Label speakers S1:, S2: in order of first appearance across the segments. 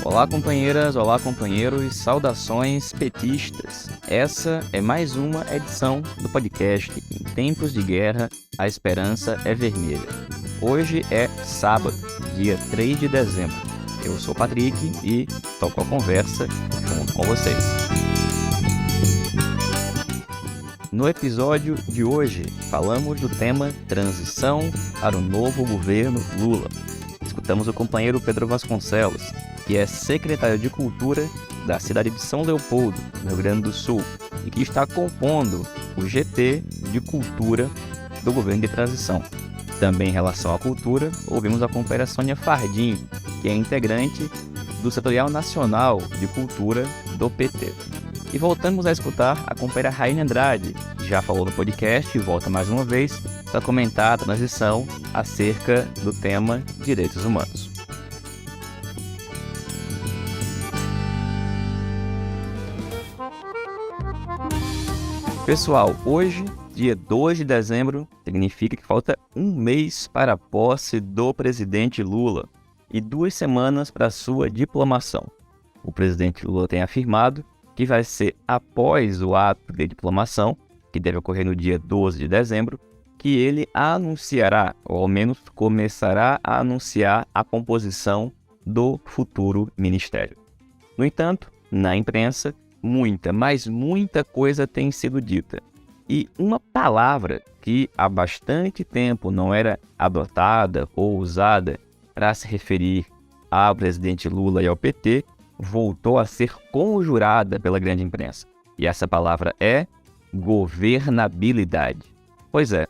S1: Olá companheiras, olá companheiros, saudações petistas. Essa é mais uma edição do podcast Em Tempos de Guerra, a Esperança é Vermelha. Hoje é sábado, dia 3 de dezembro. Eu sou o Patrick e toco a conversa junto com vocês. No episódio de hoje, falamos do tema Transição para o novo governo Lula. Escutamos o companheiro Pedro Vasconcelos, que é secretário de Cultura da cidade de São Leopoldo, no Rio Grande do Sul, e que está compondo o GT de Cultura do governo de transição. Também em relação à cultura, ouvimos a companheira Sônia Fardim, que é integrante do Setorial Nacional de Cultura do PT. E voltamos a escutar a companheira Raine Andrade, que já falou no podcast e volta mais uma vez para comentar a transição acerca do tema Direitos Humanos. Pessoal, hoje, dia 2 de dezembro, significa que falta um mês para a posse do presidente Lula e 2 semanas para a sua diplomação. O presidente Lula tem afirmado que vai ser após o ato de diplomação, que deve ocorrer no dia 12 de dezembro, que ele anunciará, ou ao menos começará a anunciar a composição do futuro ministério. No entanto, na imprensa, muita coisa tem sido dita. E uma palavra que há bastante tempo não era adotada ou usada para se referir ao presidente Lula e ao PT, voltou a ser conjurada pela grande imprensa. E essa palavra é governabilidade. Pois é,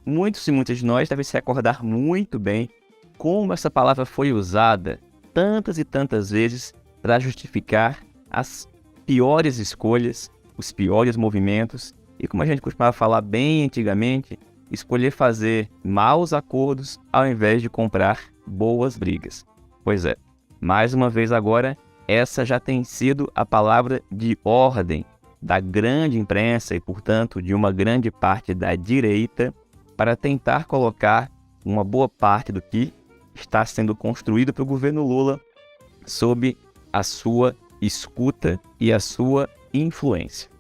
S1: muitos e muitas de nós devem se recordar muito bem como essa palavra foi usada tantas e tantas vezes para justificar as piores escolhas, os piores movimentos e, como a gente costumava falar bem antigamente, escolher fazer maus acordos ao invés de comprar boas brigas. Pois é, mais uma vez agora, essa já tem sido a palavra de ordem da grande imprensa e, portanto, de uma grande parte da direita para tentar colocar uma boa parte do que está sendo construído pelo governo Lula sob a sua escuta e a sua influência.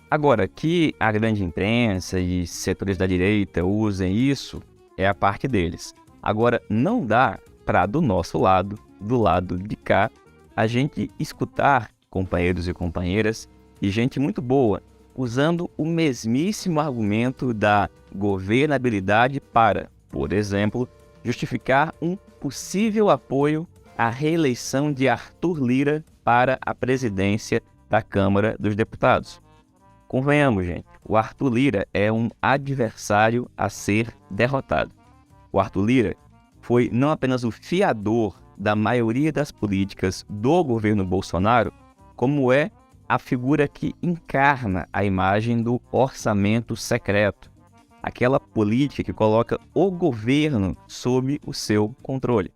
S1: Agora, que a grande imprensa e setores da direita usem isso, é a parte deles. Agora, não dá para, do nosso lado, do lado de cá, a gente escutar companheiros e companheiras e gente muito boa, usando o mesmíssimo argumento da governabilidade para, por exemplo, justificar um possível apoio à reeleição de Arthur Lira para a presidência da Câmara dos Deputados. Convenhamos, gente, o Arthur Lira é um adversário a ser derrotado. O Arthur Lira foi não apenas o fiador da maioria das políticas do governo Bolsonaro, como é a figura que encarna a imagem do orçamento secreto, aquela política que coloca o governo sob o seu controle.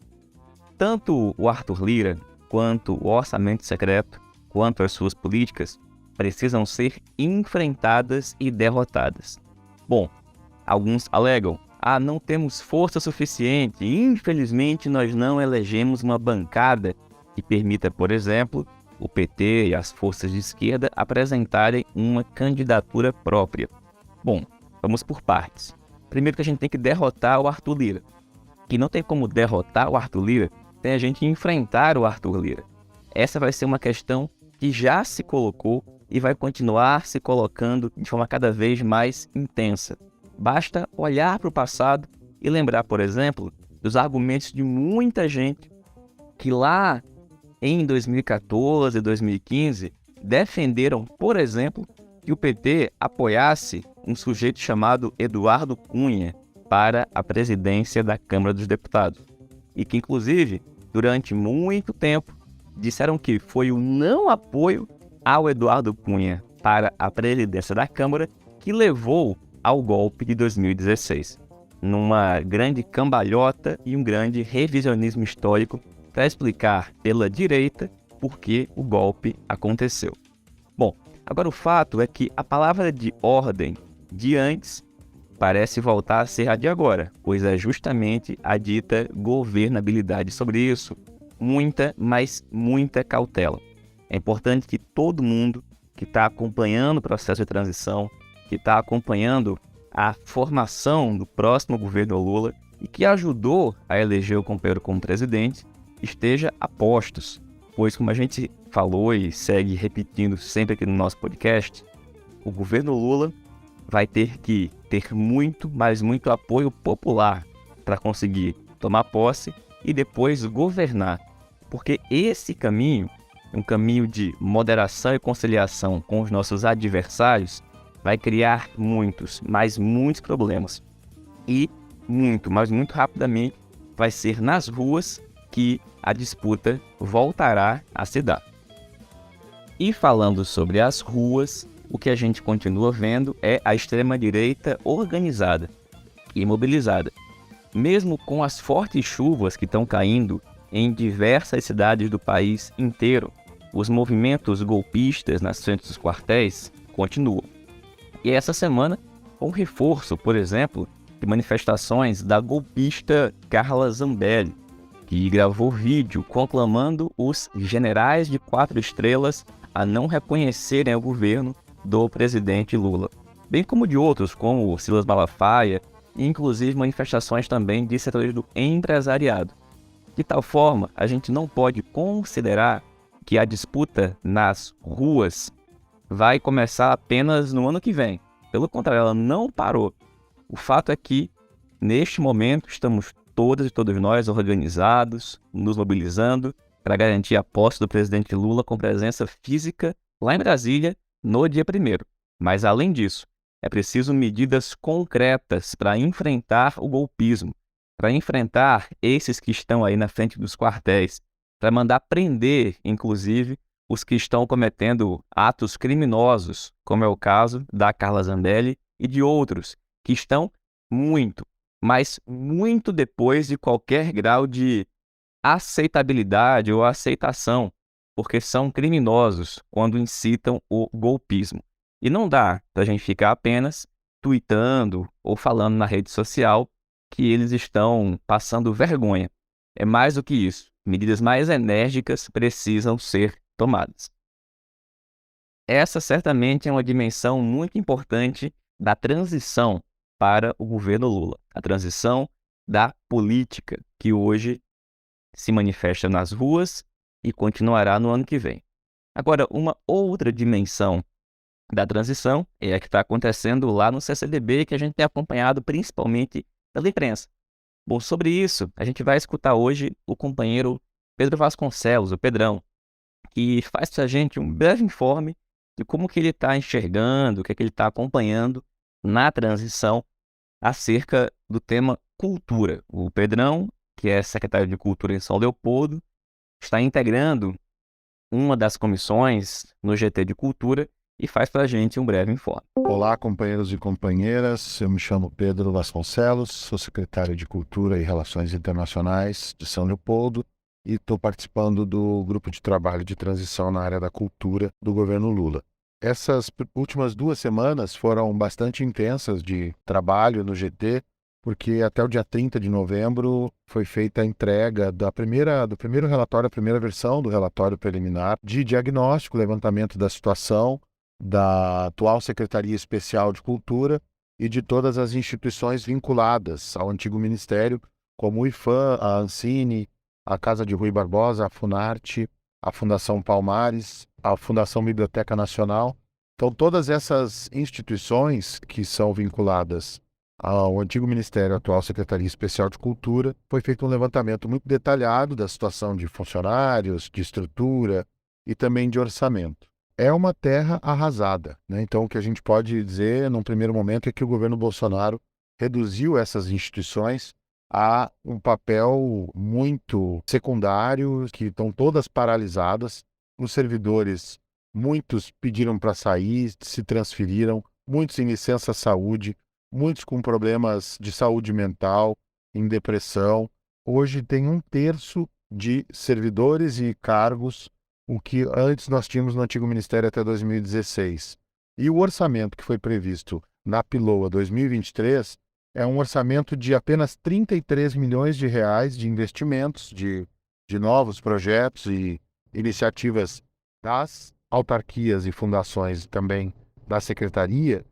S1: Tanto o Arthur Lira, quanto o orçamento secreto, quanto as suas políticas, precisam ser enfrentadas e derrotadas. Bom, alguns alegam, não temos força suficiente, infelizmente nós não elegemos uma bancada que permita, por exemplo, o PT e as forças de esquerda apresentarem uma candidatura própria. Bom, vamos por partes. Primeiro que a gente tem que derrotar o Arthur Lira. Que não tem como derrotar o Arthur Lira, tem a gente enfrentar o Arthur Lira. Essa vai ser uma questão que já se colocou e vai continuar se colocando de forma cada vez mais intensa. Basta olhar para o passado e lembrar, por exemplo, dos argumentos de muita gente que lá em 2014 e 2015 defenderam, por exemplo, que o PT apoiasse um sujeito chamado Eduardo Cunha para a presidência da Câmara dos Deputados. E que, inclusive, durante muito tempo, disseram que foi o não apoio ao Eduardo Cunha para a presidência da Câmara que levou ao golpe de 2016. Numa grande cambalhota e um grande revisionismo histórico para explicar pela direita por que o golpe aconteceu. Bom, agora o fato é que a palavra de ordem de antes parece voltar a ser a de agora, pois é justamente a dita governabilidade. Sobre isso, muita, mas muita cautela. É importante que todo mundo que está acompanhando o processo de transição, que está acompanhando a formação do próximo governo Lula e que ajudou a eleger o companheiro como presidente, esteja a postos. Pois, como a gente falou e segue repetindo sempre aqui no nosso podcast, o governo Lula vai ter que ter muito, mas muito apoio popular para conseguir tomar posse e depois governar. Porque esse caminho, um caminho de moderação e conciliação com os nossos adversários, vai criar muitos, mas muitos problemas. E muito, mas muito rapidamente, vai ser nas ruas que a disputa voltará a se dar. E falando sobre as ruas, o que a gente continua vendo é a extrema-direita organizada e mobilizada. Mesmo com as fortes chuvas que estão caindo em diversas cidades do país inteiro, os movimentos golpistas nas frentes dos quartéis continuam. E essa semana, um reforço, por exemplo, de manifestações da golpista Carla Zambelli, que gravou vídeo conclamando os generais de 4 estrelas a não reconhecerem o governo do presidente Lula, bem como de outros, como Silas Malafaia, e inclusive manifestações também de setores do empresariado. De tal forma, a gente não pode considerar que a disputa nas ruas vai começar apenas no ano que vem. Pelo contrário, ela não parou. O fato é que, neste momento, estamos todas e todos nós organizados, nos mobilizando para garantir a posse do presidente Lula com presença física lá em Brasília no dia 1º. Mas, além disso, é preciso medidas concretas para enfrentar o golpismo, para enfrentar esses que estão aí na frente dos quartéis, para mandar prender, inclusive, os que estão cometendo atos criminosos, como é o caso da Carla Zambelli e de outros, que estão muito, mas muito depois de qualquer grau de aceitabilidade ou aceitação, porque são criminosos quando incitam o golpismo. E não dá para a gente ficar apenas tweetando ou falando na rede social que eles estão passando vergonha. É mais do que isso. Medidas mais enérgicas precisam ser tomadas. Essa certamente é uma dimensão muito importante da transição para o governo Lula. A transição da política, que hoje se manifesta nas ruas e continuará no ano que vem. Agora, uma outra dimensão da transição é a que está acontecendo lá no CCDB, que a gente tem acompanhado principalmente pela imprensa. Bom, sobre isso, a gente vai escutar hoje o companheiro Pedro Vasconcelos, o Pedrão, que faz para a gente um breve informe de como que ele está enxergando, o que é que ele está acompanhando na transição acerca do tema cultura. O Pedrão, que é secretário de Cultura em São Leopoldo, está integrando uma das comissões no GT de Cultura e faz para a gente um breve informe.
S2: Olá, companheiros e companheiras. Eu me chamo Pedro Vasconcelos, sou secretário de Cultura e Relações Internacionais de São Leopoldo e estou participando do grupo de trabalho de transição na área da cultura do governo Lula. Essas últimas 2 semanas foram bastante intensas de trabalho no GT, porque até o dia 30 de novembro foi feita a entrega do primeiro relatório, a primeira versão do relatório preliminar de diagnóstico, levantamento da situação da atual Secretaria Especial de Cultura e de todas as instituições vinculadas ao antigo Ministério, como o IFAM, a Ancine, a Casa de Rui Barbosa, a Funarte, a Fundação Palmares, a Fundação Biblioteca Nacional. Então, todas essas instituições que são vinculadas ao antigo Ministério, atual Secretaria Especial de Cultura, foi feito um levantamento muito detalhado da situação de funcionários, de estrutura e também de orçamento. É uma terra arrasada, né? Então, o que a gente pode dizer, num primeiro momento, é que o governo Bolsonaro reduziu essas instituições a um papel muito secundário, que estão todas paralisadas. Os servidores, muitos pediram para sair, se transferiram, muitos em licença saúde, muitos com problemas de saúde mental, em depressão. Hoje tem 1/3 de servidores e cargos, o que antes nós tínhamos no antigo Ministério até 2016. E o orçamento que foi previsto na PILOA 2023 é um orçamento de apenas 33 milhões de reais de investimentos, de de novos projetos e iniciativas das autarquias e fundações também da secretaria,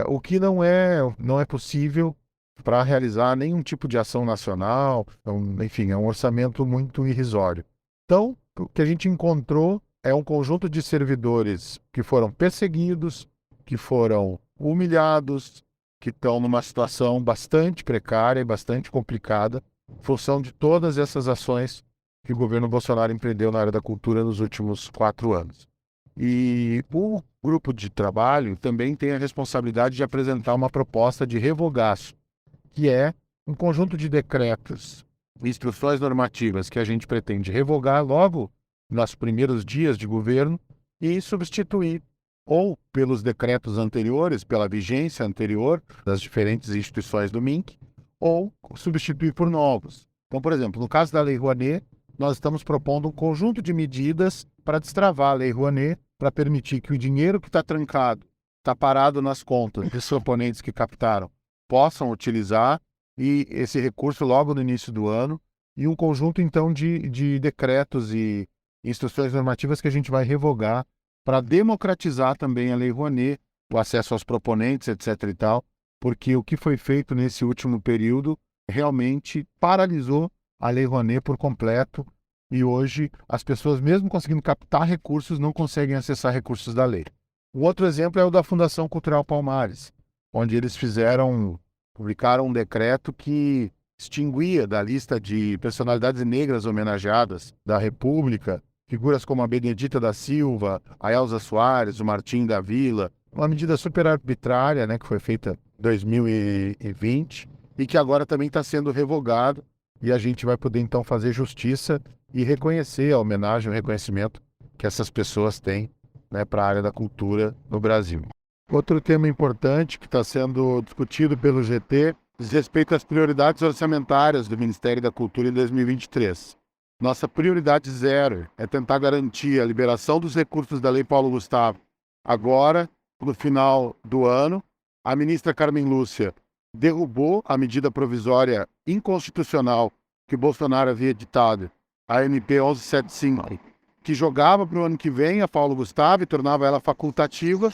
S2: o que não é possível para realizar nenhum tipo de ação nacional. Então, enfim, é um orçamento muito irrisório. Então, o que a gente encontrou é um conjunto de servidores que foram perseguidos, que foram humilhados, que estão numa situação bastante precária e bastante complicada, em função de todas essas ações que o governo Bolsonaro empreendeu na área da cultura nos últimos 4 anos. E o grupo de trabalho também tem a responsabilidade de apresentar uma proposta de revogaço, que é um conjunto de decretos e instruções normativas que a gente pretende revogar logo nos primeiros dias de governo e substituir ou pelos decretos anteriores, pela vigência anterior das diferentes instituições do MINC, ou substituir por novos. Então, por exemplo, no caso da Lei Rouanet, nós estamos propondo um conjunto de medidas para destravar a Lei Rouanet, para permitir que o dinheiro que está trancado, está parado nas contas dos oponentes que captaram, possam utilizar e esse recurso logo no início do ano, e um conjunto, então, de decretos e instruções normativas que a gente vai revogar para democratizar também a Lei Rouanet, o acesso aos proponentes, etc. e tal, porque o que foi feito nesse último período realmente paralisou a Lei Rouanet por completo, e hoje as pessoas, mesmo conseguindo captar recursos, não conseguem acessar recursos da lei. Um outro exemplo é o da Fundação Cultural Palmares, onde eles publicaram um decreto que extinguia da lista de personalidades negras homenageadas da República figuras como a Benedita da Silva, a Elza Soares, o Martim da Vila, uma medida super arbitrária, né, que foi feita em 2020 e que agora também está sendo revogado, e a gente vai poder então fazer justiça e reconhecer a homenagem, o reconhecimento que essas pessoas têm, né, para a área da cultura no Brasil. Outro tema importante que está sendo discutido pelo GT diz respeito às prioridades orçamentárias do Ministério da Cultura em 2023. Nossa prioridade zero é tentar garantir a liberação dos recursos da Lei Paulo Gustavo. Agora, no final do ano, a ministra Carmen Lúcia derrubou a medida provisória inconstitucional que Bolsonaro havia editado, a MP 1175, que jogava para o ano que vem a Paulo Gustavo e tornava ela facultativa.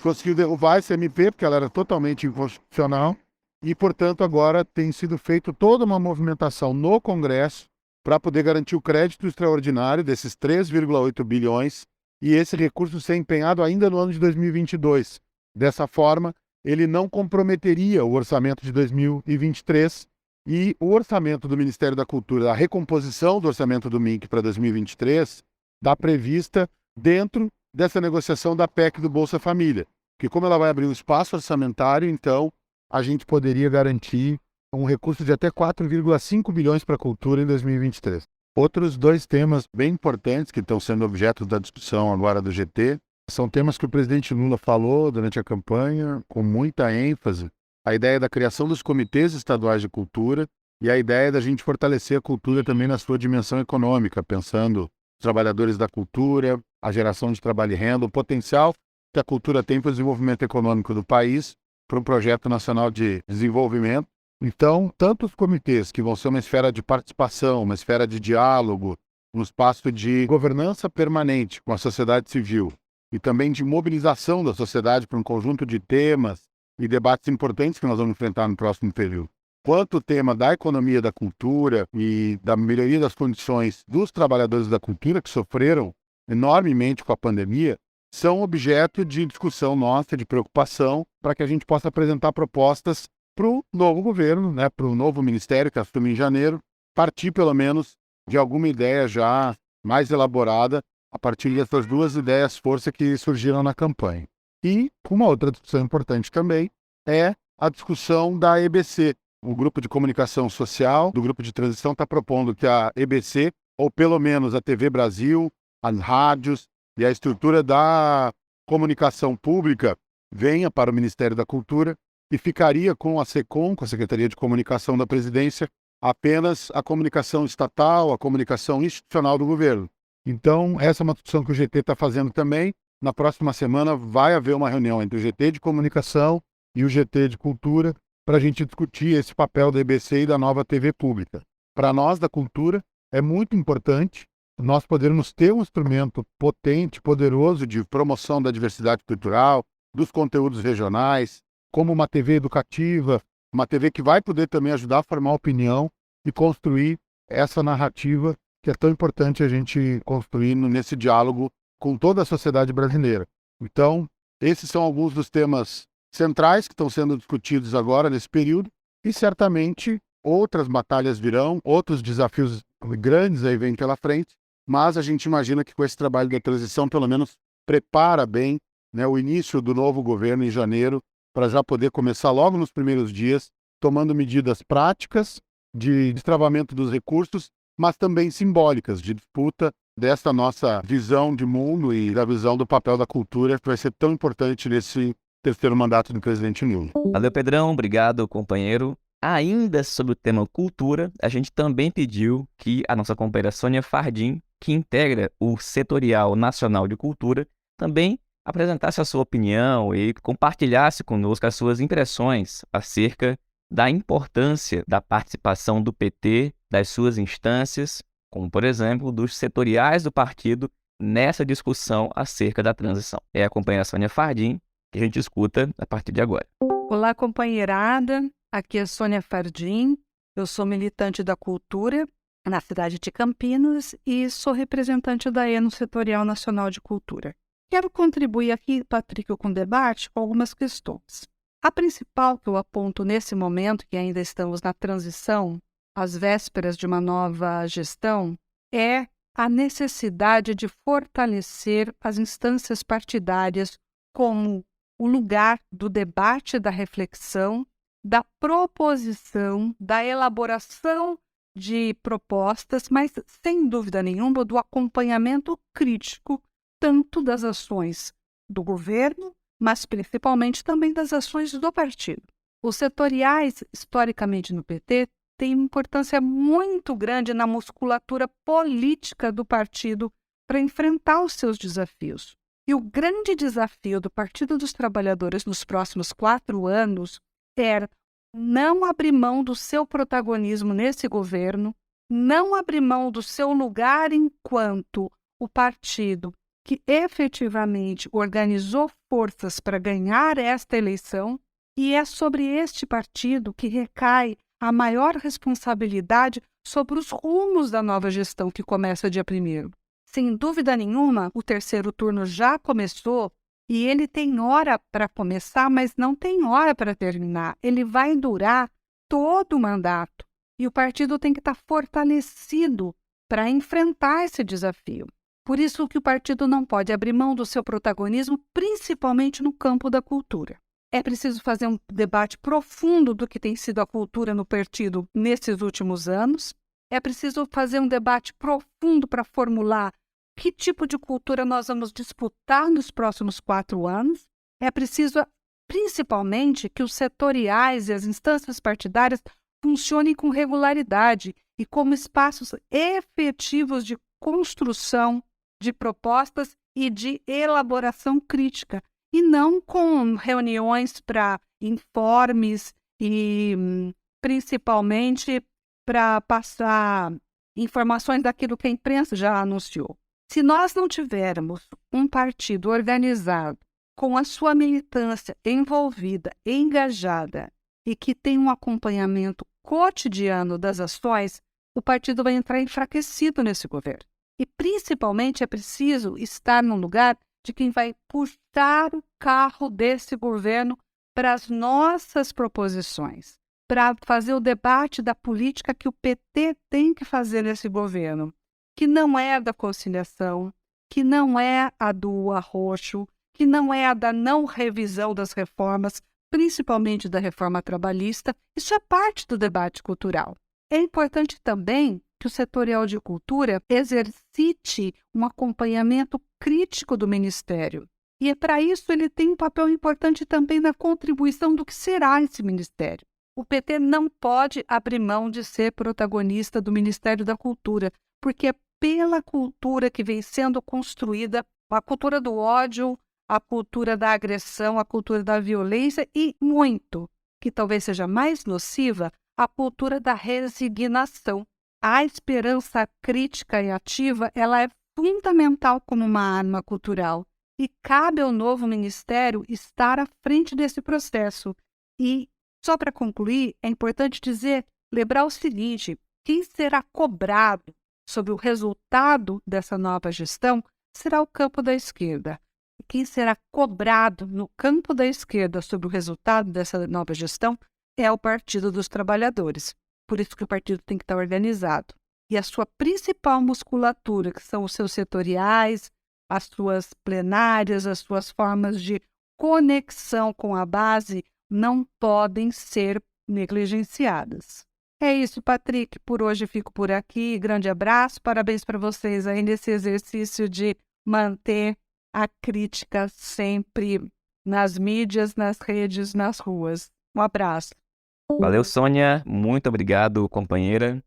S2: Conseguiu derrubar essa MP porque ela era totalmente inconstitucional e, portanto, agora tem sido feita toda uma movimentação no Congresso para poder garantir o crédito extraordinário desses 3,8 bilhões e esse recurso ser empenhado ainda no ano de 2022. Dessa forma, ele não comprometeria o orçamento de 2023 e o orçamento do Ministério da Cultura, a recomposição do orçamento do MINC para 2023, está prevista dentro dessa negociação da PEC do Bolsa Família, que como ela vai abrir um espaço orçamentário, então a gente poderia garantir um recurso de até 4,5 bilhões para a cultura em 2023. Outros 2 temas bem importantes que estão sendo objeto da discussão agora do GT são temas que o presidente Lula falou durante a campanha com muita ênfase: a ideia da criação dos comitês estaduais de cultura e a ideia da gente fortalecer a cultura também na sua dimensão econômica, pensando os trabalhadores da cultura, a geração de trabalho e renda, o potencial que a cultura tem para o desenvolvimento econômico do país, para um projeto nacional de desenvolvimento. Então, tanto os comitês, que vão ser uma esfera de participação, uma esfera de diálogo, um espaço de governança permanente com a sociedade civil e também de mobilização da sociedade para um conjunto de temas e debates importantes que nós vamos enfrentar no próximo período, quanto o tema da economia da cultura e da melhoria das condições dos trabalhadores da cultura que sofreram enormemente com a pandemia, são objeto de discussão nossa, de preocupação, para que a gente possa apresentar propostas para o novo governo, né, para o novo ministério que assume em janeiro, partir pelo menos de alguma ideia já mais elaborada a partir dessas 2 ideias força que surgiram na campanha. E uma outra discussão importante também é a discussão da EBC. O Grupo de Comunicação Social do Grupo de Transição está propondo que a EBC, ou pelo menos a TV Brasil, as rádios e a estrutura da comunicação pública venha para o Ministério da Cultura e ficaria com a SECOM, com a Secretaria de Comunicação da Presidência, apenas a comunicação estatal, a comunicação institucional do governo. Então, essa é uma discussão que o GT está fazendo também. Na próxima semana vai haver uma reunião entre o GT de Comunicação e o GT de Cultura para a gente discutir esse papel da EBC e da nova TV pública. Para nós, da cultura, é muito importante nós podermos ter um instrumento potente, poderoso de promoção da diversidade cultural, dos conteúdos regionais, como uma TV educativa, uma TV que vai poder também ajudar a formar opinião e construir essa narrativa que é tão importante a gente construir nesse diálogo com toda a sociedade brasileira. Então, esses são alguns dos temas centrais que estão sendo discutidos agora nesse período e certamente outras batalhas virão, outros desafios grandes aí vêm pela frente, mas a gente imagina que com esse trabalho da transição, pelo menos prepara bem, né, o início do novo governo em janeiro, para já poder começar logo nos primeiros dias, tomando medidas práticas de destravamento dos recursos, mas também simbólicas, de disputa dessa nossa visão de mundo e da visão do papel da cultura, que vai ser tão importante nesse terceiro mandato do presidente Lula.
S1: Valeu, Pedrão. Obrigado, companheiro. Ainda sobre o tema cultura, a gente também pediu que a nossa companheira Sônia Fardim, que integra o Setorial Nacional de Cultura, também apresentasse a sua opinião e compartilhasse conosco as suas impressões acerca da importância da participação do PT, das suas instâncias, como, por exemplo, dos setoriais do partido, nessa discussão acerca da transição. É a companheira Sônia Fardim que a gente escuta a partir de agora.
S3: Olá, companheirada. Aqui é Sônia Fardim. Eu sou militante da cultura na cidade de Campinas e sou representante da ENO Setorial Nacional de Cultura. Quero contribuir aqui, Patrick, com o debate com algumas questões. A principal que eu aponto nesse momento, que ainda estamos na transição, às vésperas de uma nova gestão, é a necessidade de fortalecer as instâncias partidárias como o lugar do debate, da reflexão, da proposição, da elaboração de propostas, mas, sem dúvida nenhuma, do acompanhamento crítico tanto das ações do governo, mas principalmente também das ações do partido. Os setoriais, historicamente no PT, têm uma importância muito grande na musculatura política do partido para enfrentar os seus desafios. E o grande desafio do Partido dos Trabalhadores nos próximos 4 anos é não abrir mão do seu protagonismo nesse governo, não abrir mão do seu lugar enquanto o partido que efetivamente organizou forças para ganhar esta eleição, e é sobre este partido que recai a maior responsabilidade sobre os rumos da nova gestão que começa dia 1º. Sem dúvida nenhuma, o terceiro turno já começou e ele tem hora para começar, mas não tem hora para terminar. Ele vai durar todo o mandato e o partido tem que estar fortalecido para enfrentar esse desafio. Por isso que o partido não pode abrir mão do seu protagonismo, principalmente no campo da cultura. É preciso fazer um debate profundo do que tem sido a cultura no partido nesses últimos anos. É preciso fazer um debate profundo para formular que tipo de cultura nós vamos disputar nos próximos 4 anos. É preciso, principalmente, que os setoriais e as instâncias partidárias funcionem com regularidade e como espaços efetivos de construção de propostas e de elaboração crítica, e não com reuniões para informes e, principalmente, para passar informações daquilo que a imprensa já anunciou. Se nós não tivermos um partido organizado, com a sua militância envolvida, engajada e que tem um acompanhamento cotidiano das ações, o partido vai entrar enfraquecido nesse governo. E, principalmente, é preciso estar no lugar de quem vai puxar o carro desse governo para as nossas proposições, para fazer o debate da política que o PT tem que fazer nesse governo, que não é a da conciliação, que não é a do arroxo, que não é a da não revisão das reformas, principalmente da reforma trabalhista. Isso é parte do debate cultural. É importante também que o setorial de cultura exercite um acompanhamento crítico do Ministério. E para isso ele tem um papel importante também na contribuição do que será esse Ministério. O PT não pode abrir mão de ser protagonista do Ministério da Cultura, porque é pela cultura que vem sendo construída a cultura do ódio, a cultura da agressão, a cultura da violência e muito, que talvez seja mais nociva, a cultura da resignação. a esperança crítica e ativa, ela é fundamental como uma arma cultural. E cabe ao novo ministério estar à frente desse processo. E, só para concluir, é importante lembrar o seguinte: quem será cobrado sobre o resultado dessa nova gestão será o campo da esquerda. E quem será cobrado no campo da esquerda sobre o resultado dessa nova gestão é o Partido dos Trabalhadores. Por isso que o partido tem que estar organizado. E a sua principal musculatura, que são os seus setoriais, as suas plenárias, as suas formas de conexão com a base, não podem ser negligenciadas. É isso, Patrick. Por hoje fico por aqui. Grande abraço. Parabéns para vocês aí nesse exercício de manter a crítica sempre nas mídias, nas redes, nas ruas. Um abraço.
S1: Valeu, Sônia. Muito obrigado, companheira.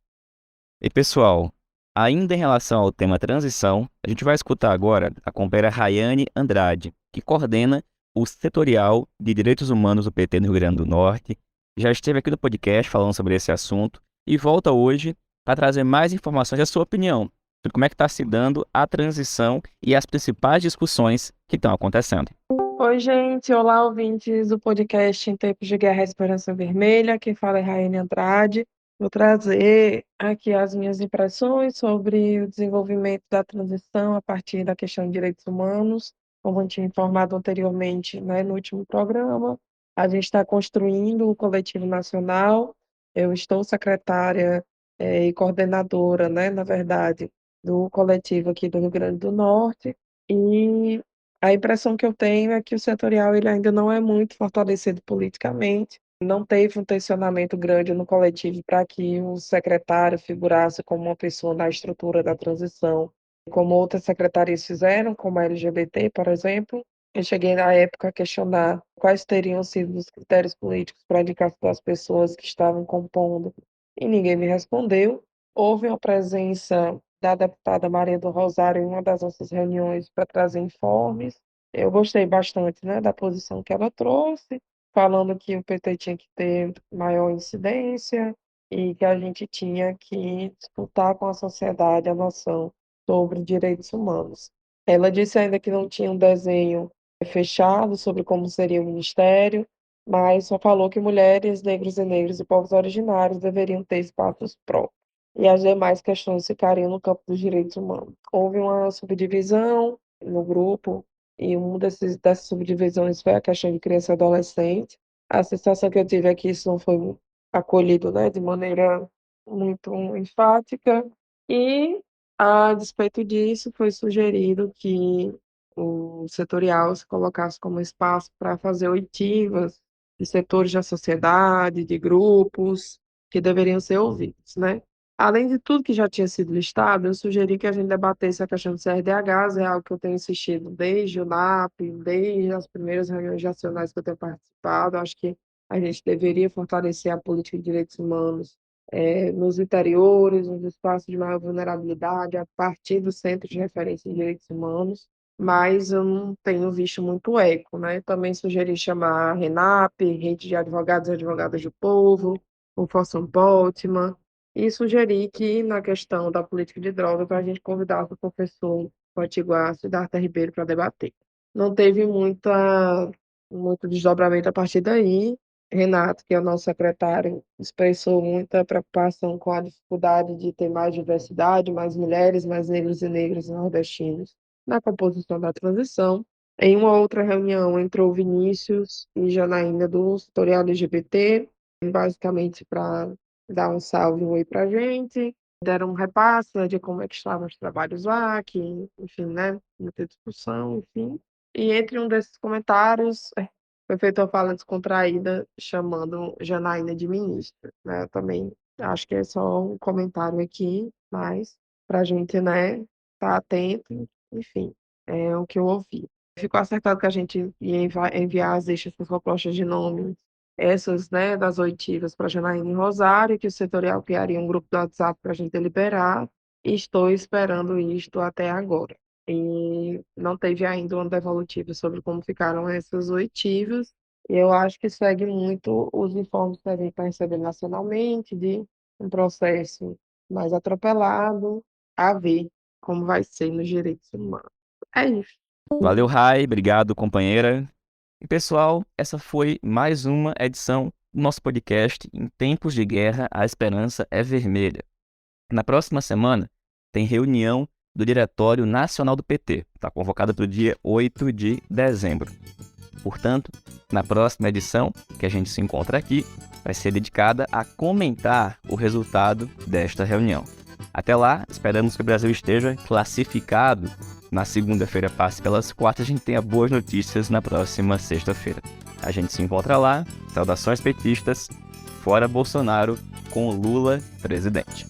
S1: E pessoal, ainda em relação ao tema transição, a gente vai escutar agora a companheira Rayane Andrade, que coordena o setorial de direitos humanos do PT no Rio Grande do Norte. Já esteve aqui no podcast falando sobre esse assunto e volta hoje para trazer mais informações e a sua opinião sobre como é que está se dando a transição e as principais discussões que estão acontecendo.
S4: Oi, gente. Olá, ouvintes do podcast Em Tempos de Guerra e Esperança Vermelha. Quem fala é Raiane Andrade. Vou trazer aqui as minhas impressões sobre o desenvolvimento da transição a partir da questão de direitos humanos. Como eu tinha informado anteriormente, né, no último programa, a gente está construindo o coletivo nacional. Eu estou secretária e coordenadora, né, na verdade, do coletivo aqui do Rio Grande do Norte. E a impressão que eu tenho é que o setorial ele ainda não é muito fortalecido politicamente. Não teve um tensionamento grande no coletivo para que o secretário figurasse como uma pessoa na estrutura da transição, como outras secretarias fizeram, como a LGBT, por exemplo. Eu cheguei na época a questionar quais teriam sido os critérios políticos para a indicação das pessoas que estavam compondo, e ninguém me respondeu. Houve uma presença da deputada Maria do Rosário em uma das nossas reuniões para trazer informes. Eu gostei bastante, né, da posição que ela trouxe, falando que o PT tinha que ter maior incidência e que a gente tinha que disputar com a sociedade a noção sobre direitos humanos. Ela disse ainda que não tinha um desenho fechado sobre como seria o ministério, mas só falou que mulheres, negros e negras e povos originários deveriam ter espaços próprios e as demais questões ficariam no campo dos direitos humanos. Houve uma subdivisão no grupo, e uma dessas subdivisões foi a questão de criança e adolescente. A sensação que eu tive é que isso não foi acolhido, né, de maneira muito enfática, e, a despeito disso, foi sugerido que o setorial se colocasse como espaço para fazer oitivas de setores da sociedade, de grupos que deveriam ser ouvidos, né? Além de tudo que já tinha sido listado, eu sugeri que a gente debatesse a questão do CRDHs, é algo que eu tenho insistido desde o NAP, desde as primeiras reuniões nacionais que eu tenho participado. Acho que a gente deveria fortalecer a política de direitos humanos nos interiores, nos espaços de maior vulnerabilidade, a partir do Centro de Referência em Direitos Humanos, mas eu não tenho visto muito eco, né? Também sugeri chamar a RENAP, Rede de Advogados e Advogadas do Povo, o Forson Boltman, e sugeri que, na questão da política de drogas, a gente convidasse o professor Potiguar Siddhartha Ribeiro para debater. Não teve muito desdobramento a partir daí. Renato, que é o nosso secretário, expressou muita preocupação com a dificuldade de ter mais diversidade, mais mulheres, mais negros e negras nordestinos na composição da transição. Em uma outra reunião entrou Vinícius e Janaína do setorial LGBT, basicamente para dar um salve, um oi para a gente, deram um repasse, né, de como é que estavam os trabalhos lá, que, enfim, né, muita discussão, enfim. E entre um desses comentários, foi feita uma fala descontraída, chamando Janaína de ministra, né, eu também acho que é só um comentário aqui, mas para a gente, né, estar atento, enfim, é o que eu ouvi. Ficou acertado que a gente ia enviar as listas com propostas de nome, essas, né, das oitivas para Janaína e Rosário, que o setorial criaria um grupo do WhatsApp para a gente deliberar, e estou esperando isto até agora. E não teve ainda uma devolutiva sobre como ficaram essas oitivas, e eu acho que segue muito os informes que a gente está recebendo nacionalmente, de um processo mais atropelado, a ver como vai ser nos direitos humanos. É isso.
S1: Valeu, Rai. Obrigado, companheira. E, pessoal, essa foi mais uma edição do nosso podcast Em Tempos de Guerra, a Esperança é Vermelha. Na próxima semana, tem reunião do Diretório Nacional do PT. Está convocada para o dia 8 de dezembro. Portanto, na próxima edição, que a gente se encontra aqui, vai ser dedicada a comentar o resultado desta reunião. Até lá, esperamos que o Brasil esteja classificado. Na segunda-feira passe pelas quartas, a gente tenha boas notícias na próxima sexta-feira. A gente se encontra lá. Saudações petistas. Fora Bolsonaro, com Lula presidente.